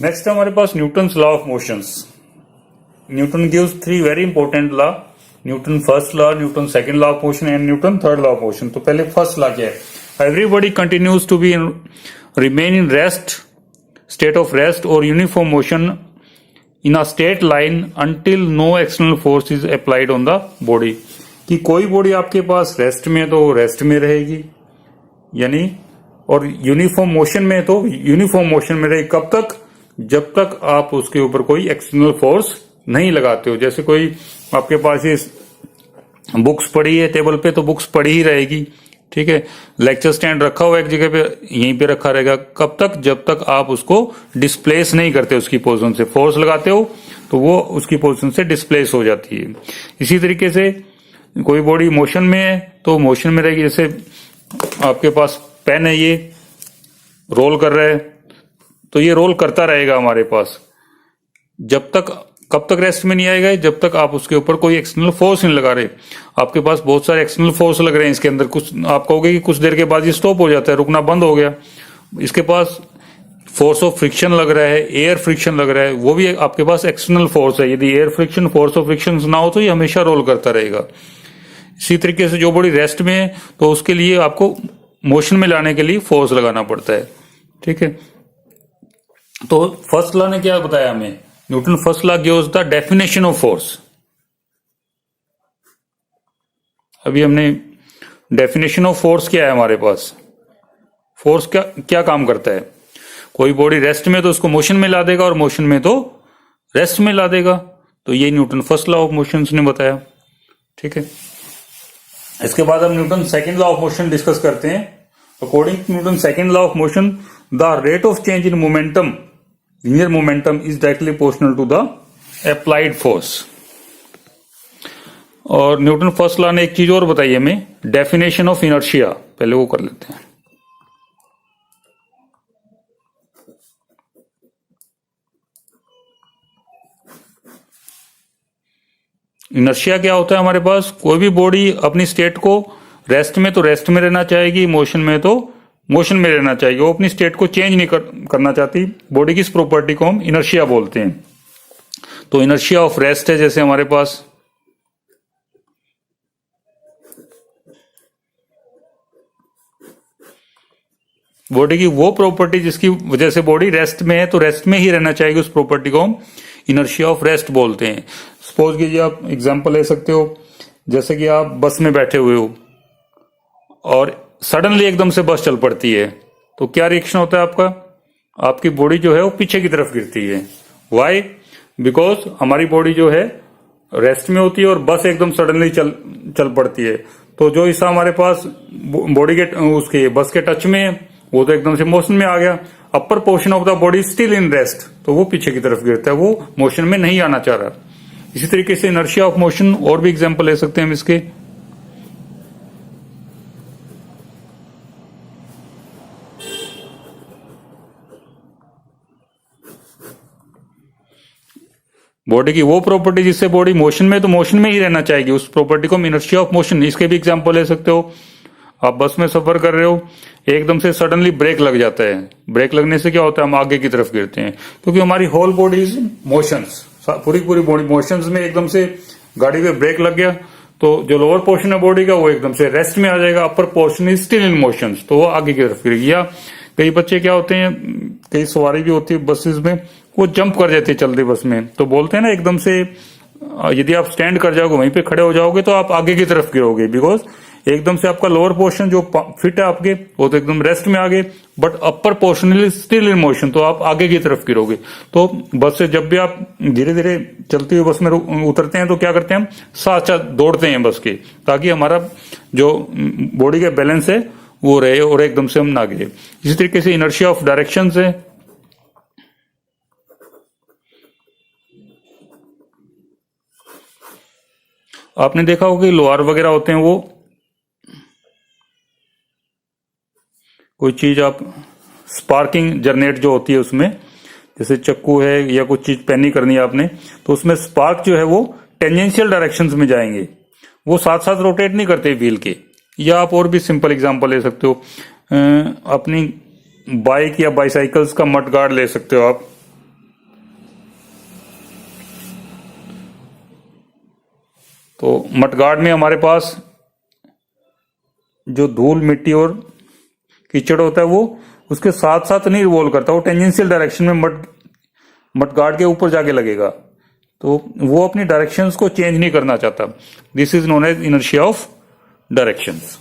Next है हमारे पास Newton's law of motions. Newton gives three very important law, Newton first law, Newton second law of motion and Newton third law of motion. तो पहले first law क्या है? Everybody continues to be remain in rest, state of rest और uniform motion in a straight line until no external force is applied on the body. कि कोई body आपके पास rest में तो रेस्ट में रहेगी, यानी और यूनिफॉर्म मोशन में तो यूनिफॉर्म मोशन में रहेगी। कब तक? जब तक आप उसके ऊपर कोई एक्सटर्नल फोर्स नहीं लगाते हो। जैसे कोई आपके पास ये बुक्स पड़ी है टेबल पे, तो बुक्स पड़ी ही रहेगी, ठीक है। लेक्चर स्टैंड रखा हुआ एक जगह पे, यहीं पे रखा रहेगा। कब तक? जब तक आप उसको डिस्प्लेस नहीं करते उसकी पोजीशन से। फोर्स लगाते हो तो वो उसकी पोजीशन से डिस्प्लेस हो जाती है। इसी तरीके से कोई बॉडी मोशन में है तो मोशन में रहेगी। जैसे आपके पास पेन है, ये रोल कर रहा है तो ये रोल करता रहेगा हमारे पास जब तक, कब तक रेस्ट में नहीं आएगा? जब तक आप उसके ऊपर कोई एक्सटर्नल फोर्स नहीं लगा रहे। आपके पास बहुत सारे एक्सटर्नल फोर्स लग रहे हैं इसके अंदर। कुछ आप कहोगे कि कुछ देर के बाद ये स्टॉप हो जाता है, रुकना बंद हो गया। इसके पास फोर्स ऑफ फ्रिक्शन लग रहा है, एयर फ्रिक्शन लग रहा है, वो भी आपके पास एक्सटर्नल फोर्स है। यदि air friction, force of friction ना हो तो ये हमेशा रोल करता रहेगा। इसी तरीके से जो बॉडी रेस्ट में है तो उसके लिए आपको मोशन में लाने के लिए फोर्स लगाना पड़ता है, ठीक है। तो फर्स्ट लॉ ने क्या बताया हमें? Newton first law gives the definition of force. अभी हमने डेफिनेशन ऑफ फोर्स क्या है हमारे पास? फोर्स क्या क्या काम करता है? कोई बॉडी रेस्ट में तो उसको मोशन में ला देगा और मोशन में तो रेस्ट में ला देगा। तो ये Newton first law of motion ने बताया, ठीक है। इसके बाद हम Newton second law of motion discuss करते हैं। According to Newton second law of motion, the rate of change in momentum, linear momentum is directly proportional to the applied force। और न्यूटन फर्स्ट लॉ ने एक चीज और बताई हमें, definition of inertia. पहले वो कर लेते हैं। इनर्शिया क्या होता है हमारे पास? कोई भी बॉडी अपनी स्टेट को रेस्ट में तो रेस्ट में रहना चाहेगी, मोशन में तो मोशन में रहना चाहिए। वो अपनी स्टेट को चेंज नहीं करना चाहती। बॉडी की इस प्रॉपर्टी को हम इनर्शिया बोलते हैं। तो इनर्शिया ऑफ रेस्ट है, जैसे हमारे पास बॉडी की वो प्रॉपर्टी जिसकी वजह से बॉडी रेस्ट में है तो रेस्ट में ही रहना चाहिए, उस प्रॉपर्टी को हम इनर्शिया ऑफ रेस्ट बोलते हैं। सपोज कीजिए, आप एग्जांपल ले सकते हो, जैसे कि आप बस में बैठे हुए हो और सडनली एकदम से बस चल पड़ती है, तो क्या रिएक्शन होता है आपका? आपकी बॉडी जो है वो पीछे की तरफ गिरती है। वाई? बिकॉज हमारी बॉडी जो है रेस्ट में होती है और बस एकदम सडनली चल पड़ती है। तो जो हिस्सा हमारे पास बॉडी के उसके बस के टच में है वो तो एकदम से मोशन में आ गया। Upper portion of the body still in rest, तो वो पीछे की तरफ गिरता है, वो मोशन में नहीं आना चाह रहा। इसी तरीके से इनर्शिया ऑफ मोशन और भी एग्जाम्पल ले सकते हैं हम इसके। बॉडी की वो प्रॉपर्टी जिससे बॉडी मोशन में तो मोशन में ही रहना चाहेगी, उस प्रॉपर्टी को हम इनर्शिया ऑफ मोशन, इसके भी एग्जांपल ले सकते हो। आप बस में सफर कर रहे हो, एकदम से सडनली ब्रेक लग जाता है। ब्रेक लगने से क्या होता है? हम आगे की तरफ गिरते हैं, क्योंकि हमारी होल बॉडी इज मोशंस, पूरी बॉडी मोशंस में। एकदम से गाड़ी पे ब्रेक लग गया तो जो लोअर पोर्शन है बॉडी का वो एकदम से रेस्ट में आ जाएगा, upper portion is still in motions, तो वो आगे की तरफ गिर गया। कई बच्चे क्या होते हैं, कई सवारी भी होती है बसेस में, वो जंप कर जाते हैं चलती बस में, तो बोलते हैं ना एकदम से यदि आप स्टैंड कर जाओगे, वहीं पे खड़े हो जाओगे तो आप आगे की तरफ गिरोगे, बिकॉज एकदम से आपका लोअर पोर्शन जो फिट है आपके वो तो एकदम रेस्ट में आ गए, but upper portion is still in motion, तो आप आगे की तरफ गिरोगे। तो बस से जब भी आप धीरे धीरे चलती हुई बस में उतरते हैं तो क्या करते हैं? हम साथ साथ दौड़ते हैं बस के, ताकि हमारा जो बॉडी का बैलेंस है वो रहे और एकदम से हम ना गिरे। इसी तरीके से इनर्शिया ऑफ डायरेक्शन है। आपने देखा होगा कि लोहार वगैरह होते हैं, वो कोई चीज आप स्पार्किंग जनरेट जो होती है उसमें, जैसे चक्कू है या कुछ चीज पेनी करनी है आपने, तो उसमें स्पार्क जो है वो टेंजेंशियल डायरेक्शंस में जाएंगे, वो साथ साथ रोटेट नहीं करते व्हील के। या आप और भी सिंपल एग्जांपल ले सकते हो, अपनी बाइक या बाइसाइकिल्स का मड गार्ड ले सकते हो आप, तो मडगार्ड में हमारे पास जो धूल मिट्टी और कीचड़ होता है वो उसके साथ साथ नहीं रिवॉल्व करता, वो टेंजेंशियल डायरेक्शन में मडगार्ड के ऊपर जाके लगेगा, तो वो अपनी डायरेक्शंस को चेंज नहीं करना चाहता। This is known as inertia of directions.